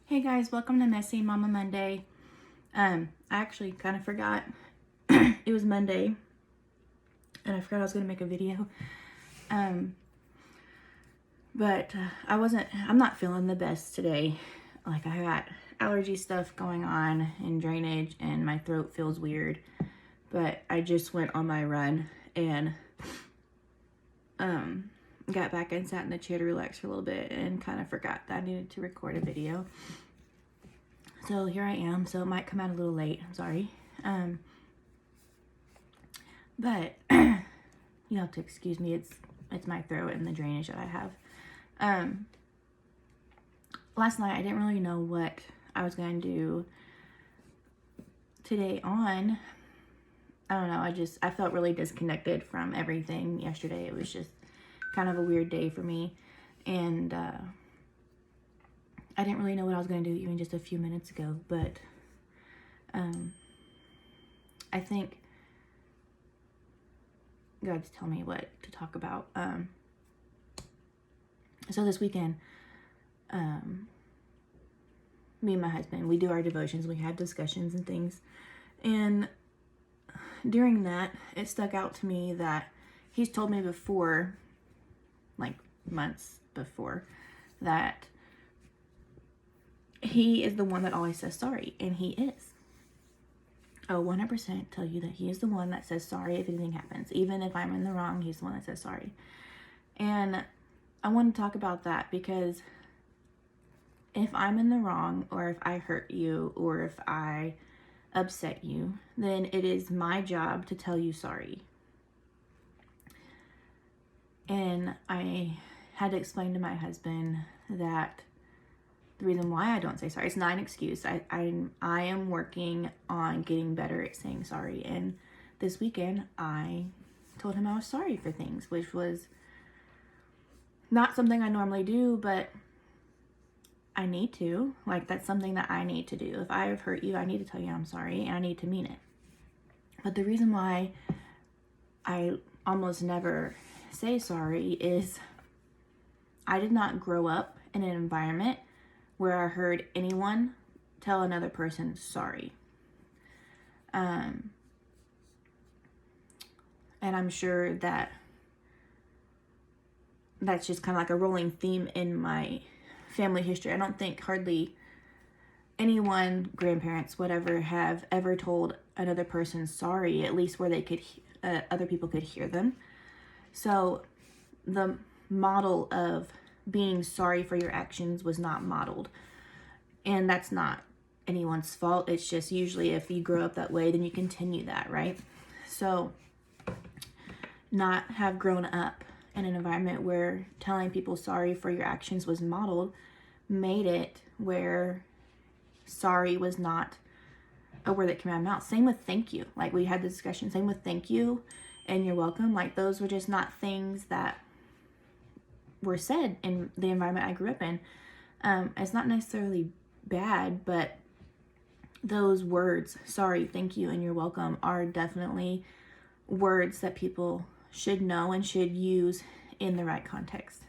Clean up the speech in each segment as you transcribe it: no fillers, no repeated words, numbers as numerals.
Hey guys, welcome to Messy Mama Monday. I actually kind of forgot it was Monday and I forgot I was going to make a video. But I'm not feeling the best today. Like I got allergy stuff going on and drainage and my throat feels weird. But I just went on my run and got back and sat in the chair to relax for a little bit and kind of forgot that I needed to record a video. So here I am. So it might come out a little late. I'm sorry. But you have to excuse me. It's my throat and the drainage that I have. Last night I didn't really know what I was going to do today on. I don't know. I felt really disconnected from everything yesterday. It was just kind of a weird day for me. And I didn't really know what I was going to do even just a few minutes ago. But I think God's telling me what to talk about. So this weekend, me and my husband, we do our devotions. We have discussions and things. And during that, it stuck out to me that he's told me before, like months before, that he is the one that always says sorry. And he is. I'll 100% tell you that he is the one that says sorry if anything happens. Even if I'm in the wrong, he's the one that says sorry. And I want to talk about that because if I'm in the wrong, or if I hurt you, or if I upset you, then it is my job to tell you sorry. And I had to explain to my husband that the reason why I don't say sorry, it's not an excuse. I am working on getting better at saying sorry. And this weekend, I told him I was sorry for things, which was not something I normally do, but I need to. Like, that's something that I need to do. If I have hurt you, I need to tell you I'm sorry, and I need to mean it. But the reason why I almost never say sorry is I did not grow up in an environment where I heard anyone tell another person sorry. And I'm sure that that's just kind of like a rolling theme in my family history. I don't think hardly anyone, grandparents, whatever, have ever told another person sorry, at least where they could, other people could hear them. So the model of being sorry for your actions was not modeled. And that's not anyone's fault. It's just usually if you grow up that way, then you continue that, right? So not have grown up in an environment where telling people sorry for your actions was modeled made it where sorry was not a word that came out of my mouth. Same with thank you. Like we had the discussion, same with thank you and you're welcome. Like those were just not things that were said in the environment I grew up in. It's not necessarily bad, but those words, sorry, thank you, and you're welcome, are definitely words that people should know and should use in the right context.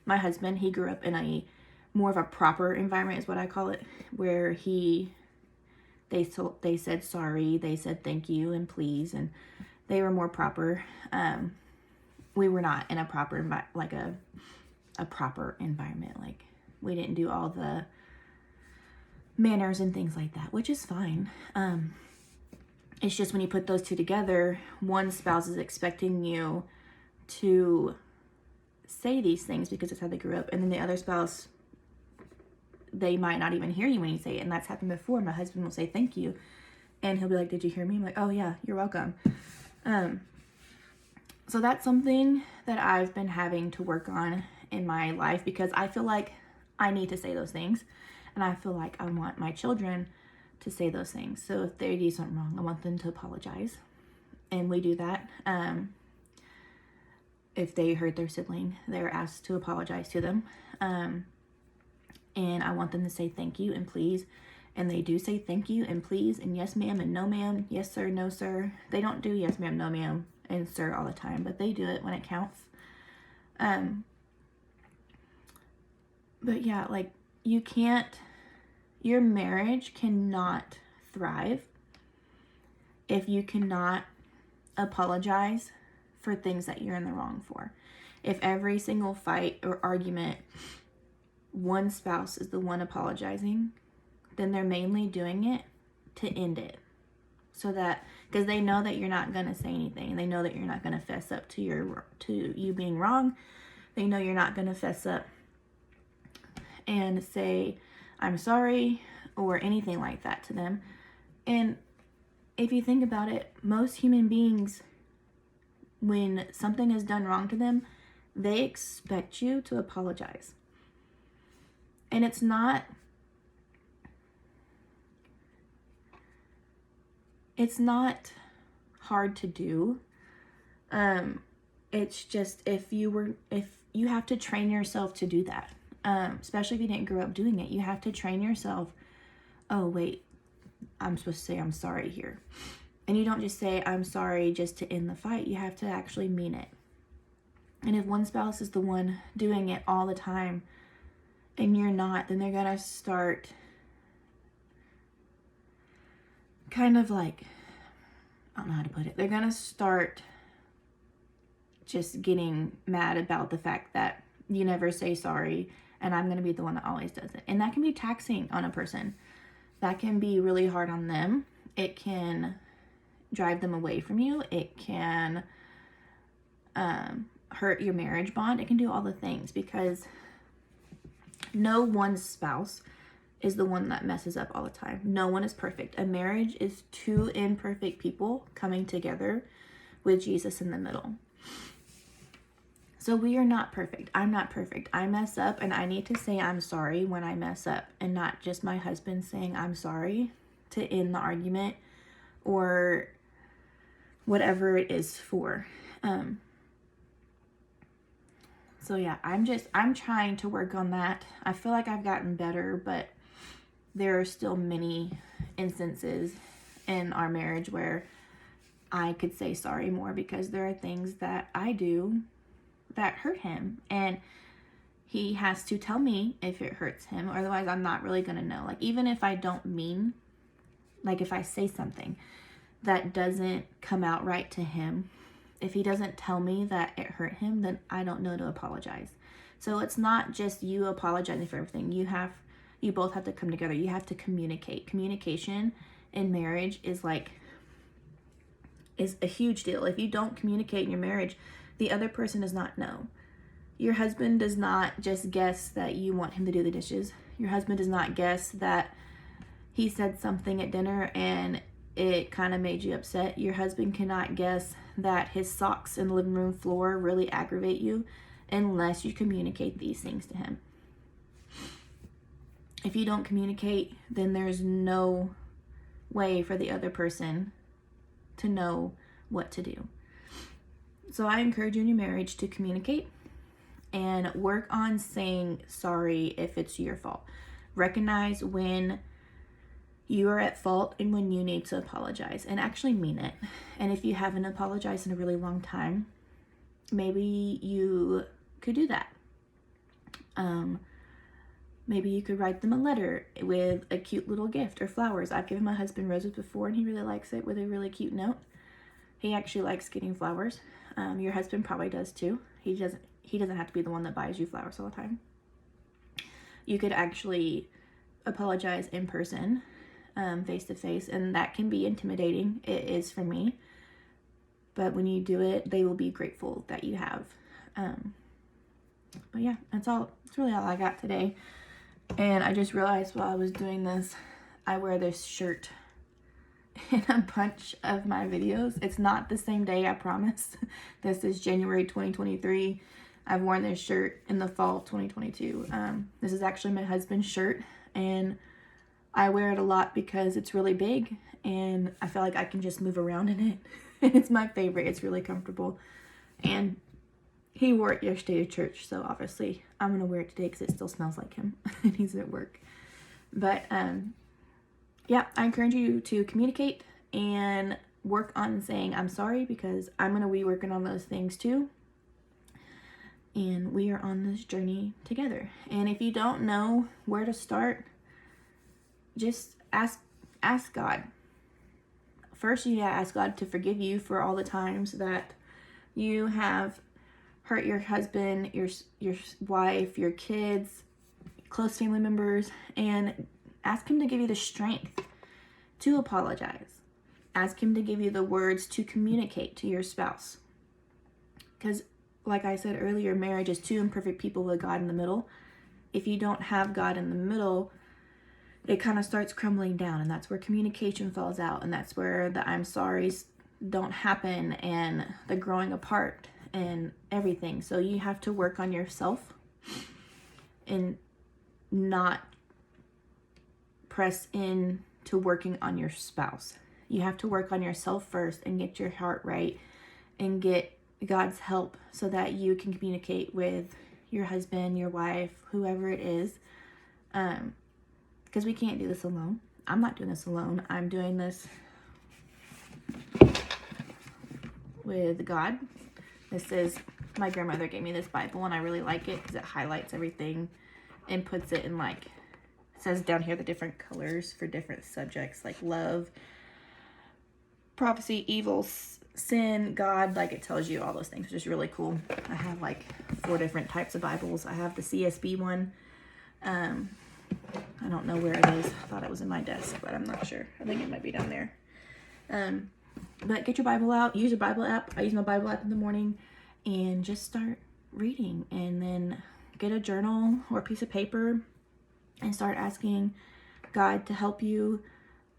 My husband, he grew up in a more of a proper environment is what I call it, where they said sorry, they said thank you and please, and they were more proper. We were not in a proper a proper environment. Like we didn't do all the manners and things like that, which is fine. It's just when you put those two together, one spouse is expecting you to say these things because it's how they grew up, and then the other spouse, they might not even hear you when you say it. And that's happened before. My husband will say thank you and he'll be like, did you hear me? I'm like, oh yeah, you're welcome. So that's something that I've been having to work on in my life because I feel like I need to say those things, and I feel like I want my children to say those things. So if they do something wrong, I want them to apologize, and we do that. If they hurt their sibling, they're asked to apologize to them, and I want them to say thank you and please, and they do say thank you and please and yes ma'am and no ma'am, yes sir, no sir. They don't do yes ma'am, no ma'am, and sir all the time, but they do it when it counts. But yeah, like you can't Your marriage cannot thrive if you cannot apologize for things that you're in the wrong for. If every single fight or argument, one spouse is the one apologizing, then they're mainly doing it to end it. So that, because they know that you're not going to say anything. They know that you're not going to fess up to you being wrong. They know you're not going to fess up and say, I'm sorry, or anything like that to them. And if you think about it, most human beings, when something is done wrong to them, they expect you to apologize. And it's not hard to do. It's just if you have to train yourself to do that. Especially if you didn't grow up doing it, you have to train yourself. Oh, wait, I'm supposed to say I'm sorry here. And you don't just say I'm sorry just to end the fight. You have to actually mean it. And if one spouse is the one doing it all the time and you're not, then they're going to start kind of like, I don't know how to put it. They're going to start just getting mad about the fact that you never say sorry and I'm going to be the one that always does it. And that can be taxing on a person. That can be really hard on them. It can drive them away from you. It can hurt your marriage bond. It can do all the things because no one spouse is the one that messes up all the time. No one is perfect. A marriage is two imperfect people coming together with Jesus in the middle. So we are not perfect. I'm not perfect. I mess up and I need to say I'm sorry when I mess up, and not just my husband saying I'm sorry to end the argument or whatever it is for. So yeah, I'm trying to work on that. I feel like I've gotten better, but there are still many instances in our marriage where I could say sorry more because there are things that I do that hurt him, and he has to tell me if it hurts him, or otherwise I'm not really gonna know. Like, even if I don't mean, like if I say something that doesn't come out right to him, if he doesn't tell me that it hurt him, then I don't know to apologize. So it's not just you apologizing for everything. You both have to come together. You have to communicate. Communication in marriage is a huge deal. If you don't communicate in your marriage, the other person does not know. Your husband does not just guess that you want him to do the dishes. Your husband does not guess that he said something at dinner and it kind of made you upset. Your husband cannot guess that his socks in the living room floor really aggravate you unless you communicate these things to him. If you don't communicate, then there's no way for the other person to know what to do. So I encourage you in your marriage to communicate and work on saying sorry if it's your fault. Recognize when you are at fault and when you need to apologize, and actually mean it. And if you haven't apologized in a really long time, maybe you could do that. Maybe you could write them a letter with a cute little gift or flowers. I've given my husband roses before and he really likes it, with a really cute note. He actually likes getting flowers. Your husband probably does too. He doesn't have to be the one that buys you flowers all the time. You could actually apologize in person, face to face, and that can be intimidating. It is for me. But when you do it, they will be grateful that you have. But yeah, that's really all I got today. And I just realized while I was doing this, I wear this shirt in a bunch of my videos. It's not the same day, I promise. This is January 2023. I've worn this shirt in the fall of 2022. This is actually my husband's shirt, and I wear it a lot because it's really big and I feel like I can just move around in it. And it's my favorite. It's really comfortable. And he wore it yesterday to church, so obviously I'm going to wear it today because it still smells like him and he's at work. But yeah, I encourage you to communicate and work on saying I'm sorry, because I'm going to be working on those things too. And we are on this journey together. And if you don't know where to start, just ask God. First, you ask God to forgive you for all the times that you have hurt your husband, your wife, your kids, close family members, and ask him to give you the strength to apologize. Ask him to give you the words to communicate to your spouse. Because, like I said earlier, marriage is two imperfect people with God in the middle. If you don't have God in the middle, it kind of starts crumbling down, and that's where communication falls out, and that's where the I'm sorry's don't happen, and the growing apart and everything. So you have to work on yourself and not press in to working on your spouse. You have to work on yourself first and get your heart right and get God's help so that you can communicate with your husband, your wife, whoever it is. Because we can't do this alone. I'm not doing this alone. I'm doing this with God. This is, my grandmother gave me this Bible, and I really like it because it highlights everything and puts it in, like, it says down here the different colors for different subjects, like love, prophecy, evil, sin, God. Like, it tells you all those things, which is really cool. I have like 4 different types of Bibles. I have the CSB one. I don't know where it is. I thought it was in my desk, but I'm not sure. I think it might be down there. But get your Bible out. Use your Bible app. I use my Bible app in the morning and just start reading. And then get a journal or a piece of paper and start asking God to help you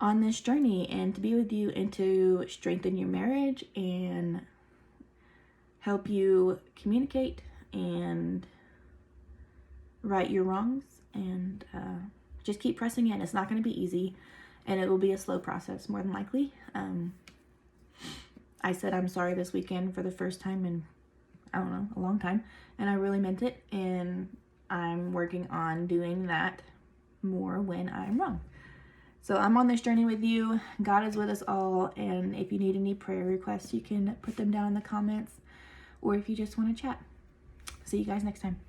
on this journey and to be with you and to strengthen your marriage and help you communicate and right your wrongs, and just keep pressing in. It's not going to be easy, and it will be a slow process more than likely. I said I'm sorry this weekend for the first time in, I don't know, a long time, and I really meant it, and I'm working on doing that more when I'm wrong. So I'm on this journey with you. God is with us all, and if you need any prayer requests, you can put them down in the comments, or if you just want to chat. See you guys next time.